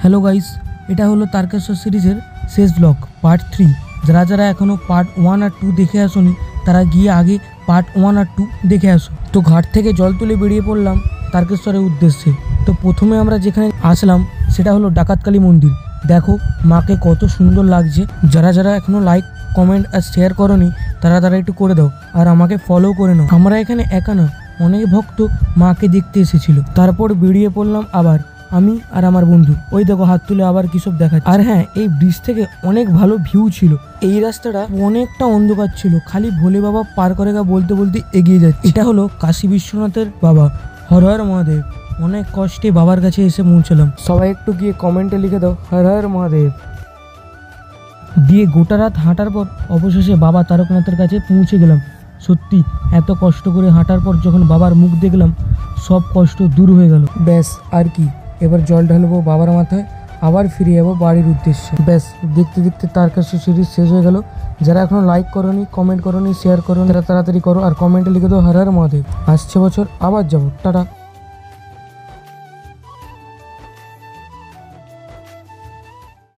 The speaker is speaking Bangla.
হ্যালো গাইস, এটা হলো তারকেশ্বর সিরিজের শেষ ব্লগ পার্ট 3। যারা যারা এখনও পার্ট 1 আর 2 দেখে আসোনি তারা গিয়ে আগে পার্ট 1 আর 2 দেখে আসো। তো ঘাট থেকে জল তুলে বেরিয়ে পড়লাম তারকেশ্বরের উদ্দেশ্যে। তো প্রথমে আমরা যেখানে আসলাম সেটা হলো ডাকাতকালী মন্দির। দেখো মাকে কত সুন্দর লাগছে। যারা যারা এখনও লাইক কমেন্ট আর শেয়ার করোনি তারা তারা একটু করে দাও আর আমাকে ফলো করে নাও। আমরা এখানে একা না, অনেক ভক্ত মাকে দেখতে এসেছিল। তারপর বেরিয়ে পড়লাম আবার আমি আর আমার বন্ধু। ওই দেখো হাত তুলে আবার কি সব দেখাচ্ছে। আর হ্যাঁ, এই ব্রিজ থেকে অনেক ভালো ভিউ ছিল। এই রাস্তাটা অনেকটা অন্ধকার ছিল, খালি ভোলে বাবা পার করে বলতে বলতে এগিয়ে যাচ্ছে। এটা হলো কাশী বিশ্বনাথের বাবা, হর হর মহাদেব। অনেক কষ্টে বাবার কাছে এসে পৌঁছলাম। সবাই একটু গিয়ে কমেন্টে লিখে দাও হর হর মহাদেব। দিয়ে গোটা রাত হাঁটার পর অবশেষে বাবা তারকনাথের কাছে পৌঁছে গেলাম। সত্যি এত কষ্ট করে হাঁটার পর যখন বাবার মুখ দেখলাম সব কষ্ট দূর হয়ে গেল। ব্যাস আর কি, এবার জল ঢালবো বাবার মাথায়, আবার ফিরে যাবো বাড়ির উদ্দেশ্যে। ব্যাস দেখতে দেখতে তারকেশ্বর সিরিজ শেষ হয়ে গেল। যারা এখনো লাইক করোনি, কমেন্ট করোনি, শেয়ার করোনি তারা তাড়াতাড়ি করো আর কমেন্টে লিখে দাও হর হর মহাদেব। আসছে বছর আবার যাবো। টাটা।